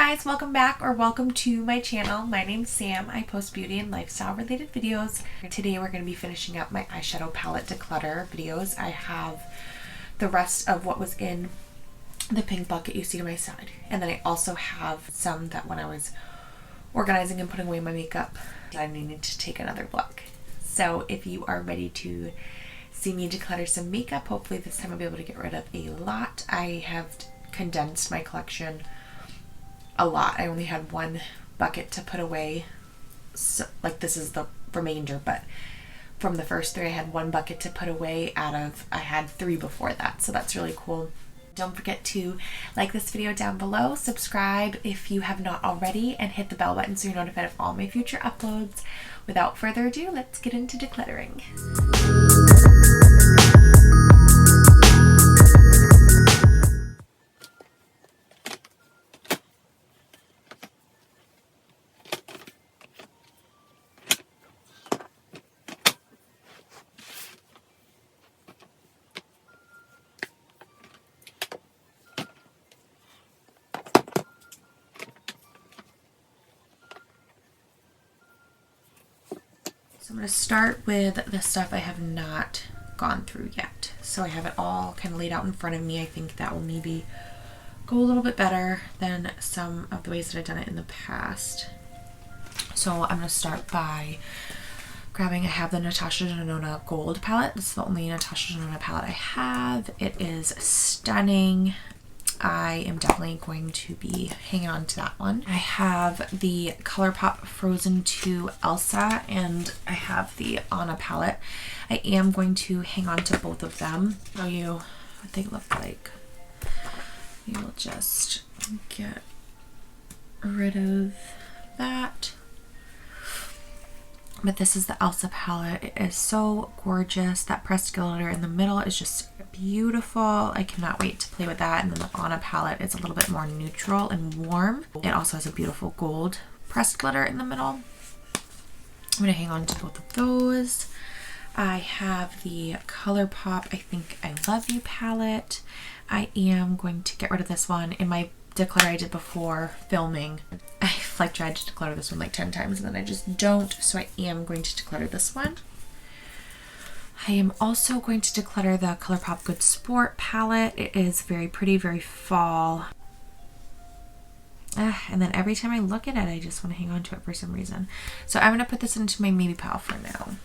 guys, welcome back or welcome to my channel. My name's Sam. I post beauty and lifestyle related videos. Today we're going to be finishing up my eyeshadow palette declutter videos. I have the rest of what was in the pink bucket you see to my side. And then I also have some that when I was organizing and putting away my makeup, I needed to take another look. So if you are ready to see me declutter some makeup, hopefully this time I'll be able to get rid of a lot. I have condensed my collection a lot. I only had one bucket to put away, so like this is the remainder, but from the first three I had one bucket to put away out of, I had three before that, so that's really cool. Don't forget to like this video down below, subscribe if you have not already, and hit the bell button so you're notified of all my future uploads. Without further ado, let's get into decluttering. So I'm going to start with the stuff I have not gone through yet. So I have it all kind of laid out in front of me. I think that will maybe go a little bit better than some of the ways that I've done it in the past. So I'm going to start by grabbing, I have the Natasha Denona Gold palette. This is the only Natasha Denona palette I have. It is stunning. I am definitely going to be hanging on to that one. I have the ColourPop Frozen 2 Elsa, and I have the Anna palette. I am going to hang on to both of them. Show you what they look like. We will just get rid of that. But this is the Elsa palette. It is so gorgeous. That pressed glitter in the middle is just beautiful. I cannot wait to play with that. And then the Anna palette is a little bit more neutral and warm. It also has a beautiful gold pressed glitter in the middle. I'm going to hang on to both of those. I have the ColourPop I Think I Love You palette. I am going to get rid of this one. In my declutter I did before filming, I've like tried to declutter this one like 10 times and then I just don't, so I am going to declutter this one. I am also going to declutter the ColourPop Good Sport palette. It is very pretty, very fall. And then every time I look at it, I just want to hang on to it for some reason. So I'm going to put this into my maybe pile for now.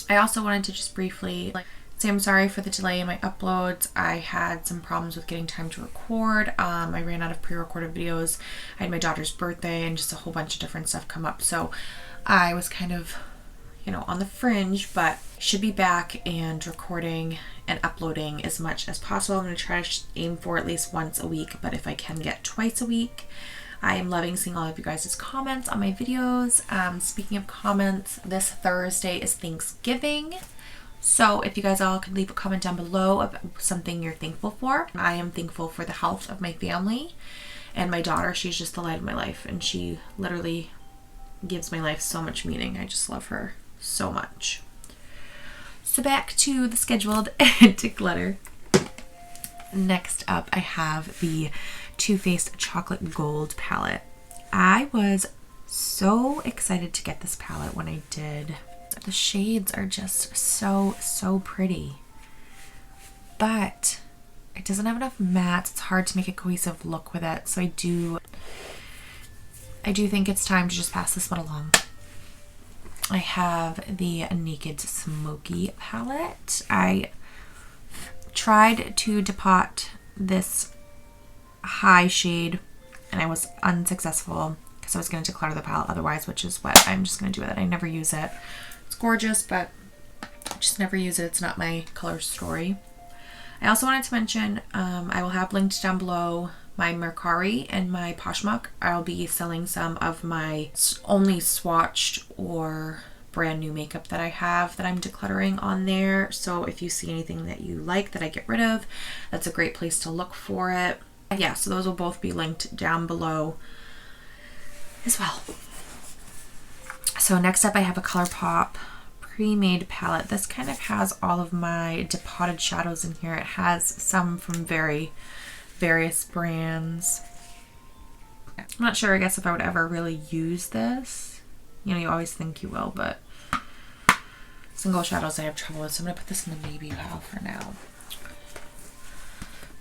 I also wanted to just briefly say I'm sorry for the delay in my uploads. I had some problems with getting time to record. I ran out of pre-recorded videos. I had my daughter's birthday and just a whole bunch of different stuff come up. So I was kind of, you know, on the fringe, but should be back and recording and uploading as much as possible. I'm going to try to aim for at least once a week, but if I can get twice a week. I am loving seeing all of you guys' comments on my videos. Speaking of comments, this Thursday is Thanksgiving. So if you guys all could leave a comment down below of something you're thankful for. I am thankful for the health of my family and my daughter. She's just the light of my life and she literally gives my life so much meaning. I just love her so much. So back to the scheduled declutter. Next up I have the Too Faced Chocolate Gold palette. I was so excited to get this palette when I did. The shades are just so pretty, but it doesn't have enough mattes. It's hard to make a cohesive look with it, so I do think it's time to just pass this one along. I have the Naked Smoky palette. I tried to depot this high shade and I was unsuccessful because I was going to declutter the palette otherwise, which is what I'm just going to do with it. I never use it. It's gorgeous, but I just never use it. It's not my color story. I also wanted to mention, I will have linked down below my Mercari and my Poshmark. I'll be selling some of my only swatched or brand new makeup that I have that I'm decluttering on there. So if you see anything that you like that I get rid of, that's a great place to look for it. Yeah, so those will both be linked down below as well. So next up I have a ColourPop pre-made palette. This kind of has all of my depotted shadows in here. It has some from various brands. I'm not sure, I guess, if I would ever really use this. You know, you always think you will, but single shadows I have trouble with, so I'm going to put this in the maybe pile for now.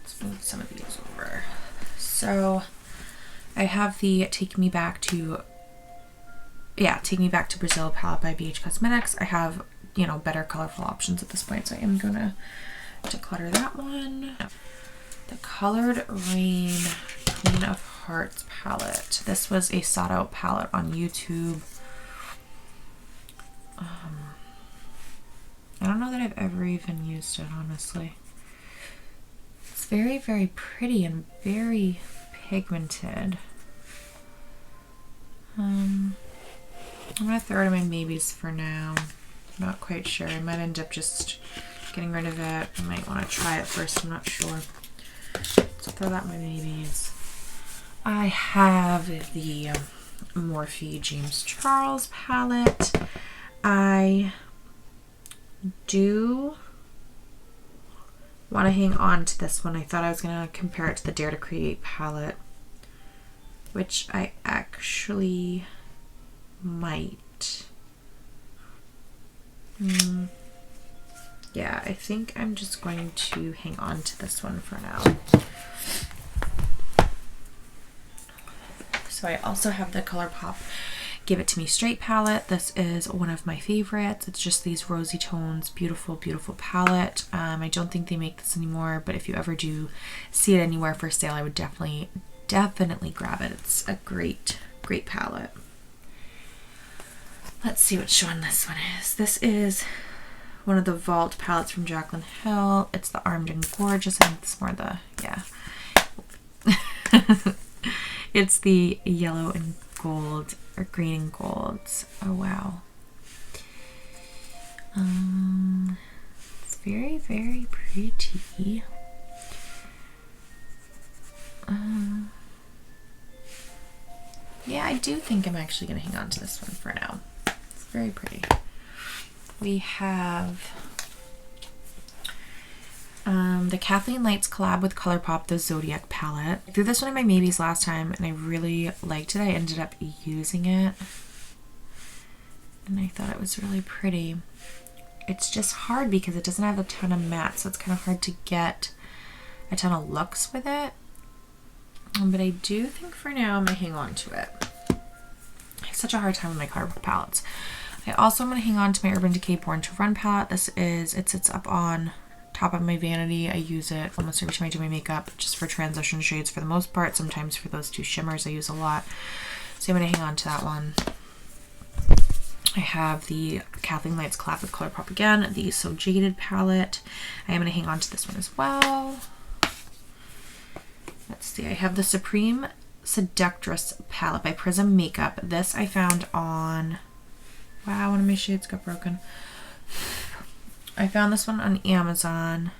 Let's move some of these over. So I have the Take Me Back to Brazil palette by BH Cosmetics. I have, you know, better colorful options at this point, so I am going to declutter that one. The Colored Rain Queen of Hearts palette. This was a sought out palette on YouTube. I don't know that I've ever even used it, honestly. It's very, very pretty and very pigmented. I'm gonna throw it in my maybes for now. I'm not quite sure. I might end up just getting rid of it. I might want to try it first. I'm not sure. So throw that in my maybes. I have the Morphe James Charles palette. I do want to hang on to this one. I thought I was going to compare it to the Dare to Create palette, which I actually might. Yeah, I think I'm just going to hang on to this one for now. So I also have the ColourPop Give It To Me Straight palette. This is one of my favorites. It's just these rosy tones. Beautiful, beautiful palette. I don't think they make this anymore, but if you ever do see it anywhere for sale, I would definitely grab it. It's a great, great palette. Let's see which one this one is. This is one of the Vault palettes from Jaclyn Hill. It's the Armed and Gorgeous. I think it's more the, yeah. It's the yellow and gold, or green and golds. Oh wow. It's very, very pretty. Yeah, I do think I'm actually going to hang on to this one for now. It's very pretty. We have the Kathleen Lights collab with ColourPop, the Zodiac palette. I threw this one in my maybes last time and I really liked it. I ended up using it and I thought it was really pretty. It's just hard because it doesn't have a ton of matte, so it's kind of hard to get a ton of looks with it. But I do think for now I'm going to hang on to it. I have such a hard time with my ColourPop palettes. I also am going to hang on to my Urban Decay Born to Run palette. It sits up on top of my vanity. I use it almost every time I do my makeup, just for transition shades for the most part. Sometimes for those two shimmers I use a lot. So I'm going to hang on to that one. I have the Kathleen Lights collab with ColourPop again, the So Jaded palette. I am going to hang on to this one as well. Let's see, I have the Supreme Seductress palette by Prism Makeup. This I found on, wow, one of my shades got broken. I found this one on Amazon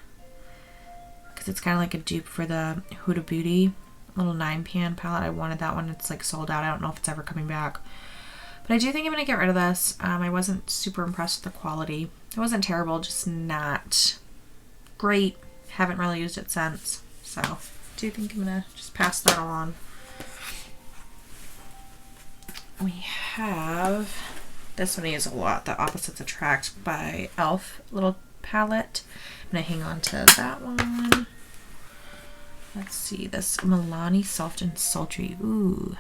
because it's kind of like a dupe for the Huda Beauty little 9pan palette. I wanted that one. It's like sold out. I don't know if it's ever coming back. But I do think I'm going to get rid of this. I wasn't super impressed with the quality. It wasn't terrible, just not great. Haven't really used it since. So I do think I'm going to just pass that on. We have... this one is a lot, the Opposites Attract by e.l.f. little palette. I'm going to hang on to that one. Let's see, this Milani Soft and Sultry. Ooh,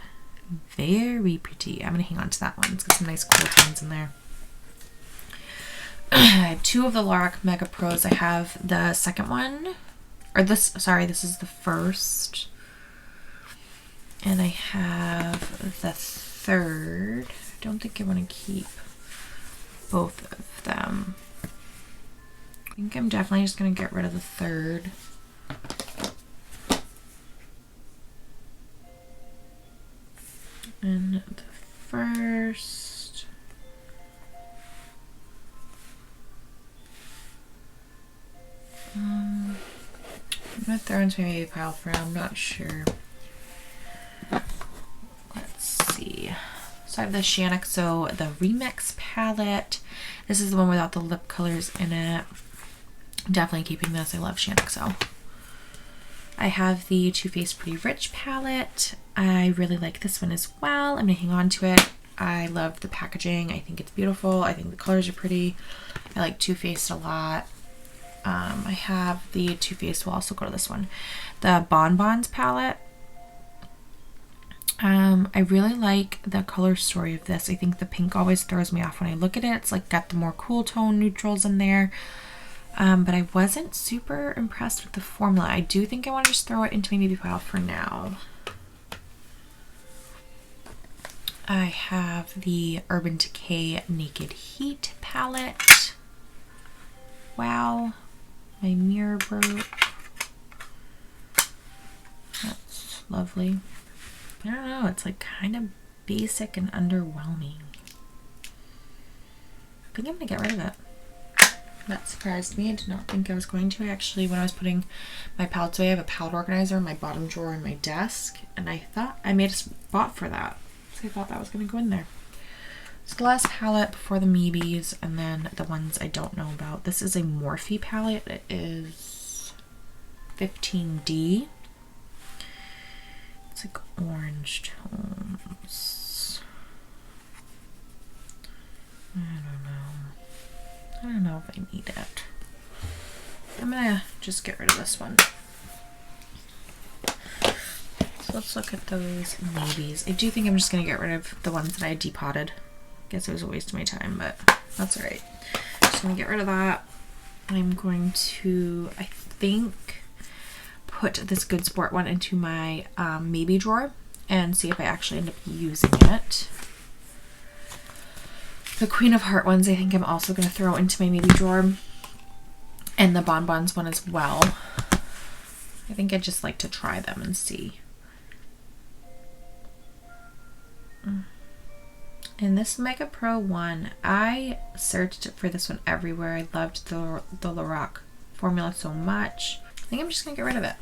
very pretty. I'm going to hang on to that one. It's got some nice cool tones in there. I have two of the Lorac Mega Pros. I have the second one, or this is the first. And I have the third. I don't think I want to keep both of them. I think I'm definitely just going to get rid of the third. And the first. I'm going to throw into my maybe pile for now. I'm not sure. Let's see. So I have the Shaanuxo, the Remix palette. This is the one without the lip colors in it. I'm definitely keeping this. I love Shaanuxo. I have the Too Faced Pretty Rich palette. I really like this one as well. I'm going to hang on to it. I love the packaging. I think it's beautiful. I think the colors are pretty. I like Too Faced a lot. I have the Too Faced, we'll also go to this one, the Bonbons palette. I really like the color story of this. I think the pink always throws me off when I look at it. It's like got the more cool tone neutrals in there. But I wasn't super impressed with the formula. I do think I want to just throw it into my maybe pile for now. I have the Urban Decay Naked Heat palette. Wow, my mirror broke. That's lovely. I don't know, it's like kind of basic and underwhelming. I think I'm gonna get rid of it. That surprised me. I did not think I was going to. Actually, when I was putting my palettes away, I have a palette organizer in my bottom drawer in my desk, and I thought I made a spot for that. So I thought that was going to go in there. So the last palette before the Meebies, and then the ones I don't know about. This is a Morphe palette. It is 15D. It's like orange tones. I don't know if I need it. I'm gonna just get rid of this one. So let's look at those maybes. I do think I'm just gonna get rid of the ones that I depotted. Guess it was a waste of my time, but that's alright. Just gonna get rid of that. I'm going to, I think, put this Good Sport one into my maybe drawer and see if I actually end up using it. The Queen of Heart ones I think I'm also going to throw into my maybe drawer, and the Bonbons one as well. I think I'd just like to try them and see. And this Mega Pro one, I searched for this one everywhere. I loved the Lorac formula so much. I think I'm just going to get rid of it.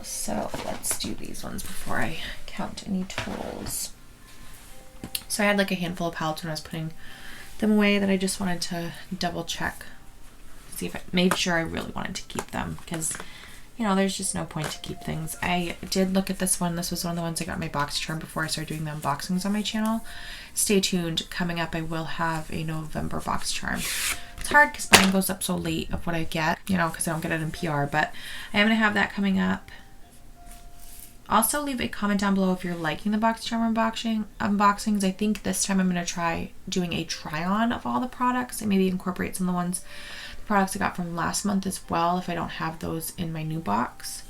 So let's do these ones before I count any totals. So I had like a handful of palettes when I was putting them away that I just wanted to double check, see if I made sure I really wanted to keep them, because you know there's just no point to keep things. I did look at this one. This was one of the ones I got in my box charm before I started doing the unboxings on my channel. Stay tuned. Coming up I will have a November box charm. It's hard because mine goes up so late of what I get, you know, because I don't get it in PR, but I am going to have that coming up. Also, leave a comment down below if you're liking the box charm unboxings. I think this time I'm going to try doing a try-on of all the products and maybe incorporate some of the products I got from last month as well if I don't have those in my new box.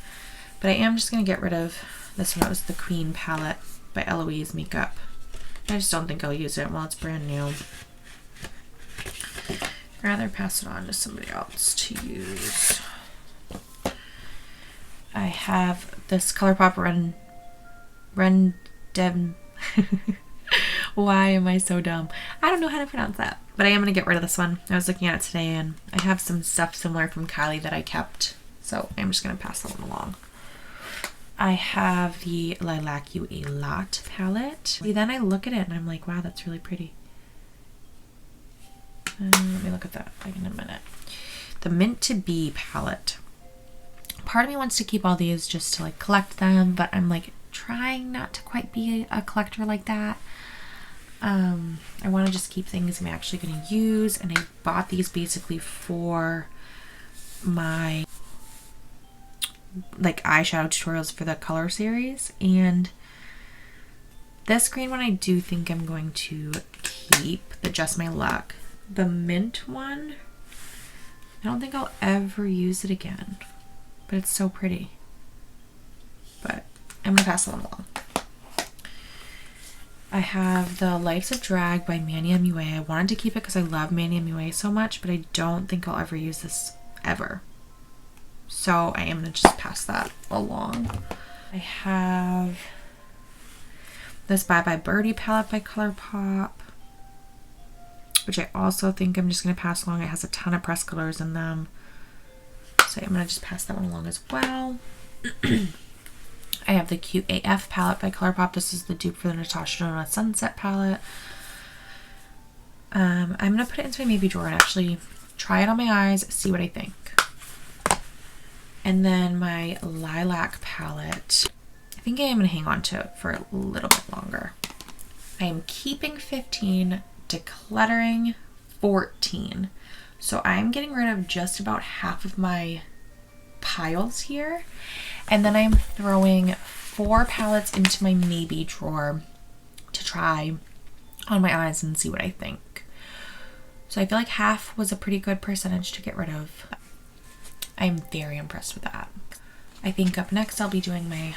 But I am just going to get rid of this one. It was the Queen palette by Eloise Makeup. I just don't think I'll use it while it's brand new. I'd rather pass it on to somebody else to use. I have this ColourPop Rendem. Why am I so dumb? I don't know how to pronounce that, but I am going to get rid of this one. I was looking at it today and I have some stuff similar from Kylie that I kept, so I'm just going to pass that one along. I have the Lilac You A Lot palette. Then I look at it and I'm like, wow, that's really pretty. Let me look at that in a minute. The Mint to Be palette. Part of me wants to keep all these just to like collect them, but I'm like trying not to quite be a collector like that. I want to just keep things I'm actually going to use, and I bought these basically for my like eyeshadow tutorials for the color series, and this green one I do think I'm going to keep, the Just My Luck. The mint one, I don't think I'll ever use it again. But it's so pretty. But I'm gonna pass it along. I have the Lifes of Drag by Manny MUA. I wanted to keep it because I love Manny MUA so much, but I don't think I'll ever use this ever. So I am gonna just pass that along. I have this Bye Bye Birdie palette by ColourPop, which I also think I'm just gonna pass along. It has a ton of pressed colors in them. So I'm going to just pass that one along as well. I have the Cute AF palette by ColourPop. This is the dupe for the Natasha Denona Sunset palette. I'm going to put it into my maybe drawer and actually try it on my eyes, see what I think. And then my lilac palette, I think I am going to hang on to it for a little bit longer. I am keeping 15, decluttering 14. So I'm getting rid of just about half of my piles here. And then I'm throwing 4 palettes into my maybe drawer to try on my eyes and see what I think. So I feel like half was a pretty good percentage to get rid of. I'm very impressed with that. I think up next I'll be doing my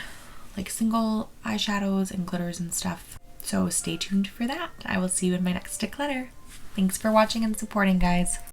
like single eyeshadows and glitters and stuff. So stay tuned for that. I will see you in my next declutter. Thanks for watching and supporting, guys.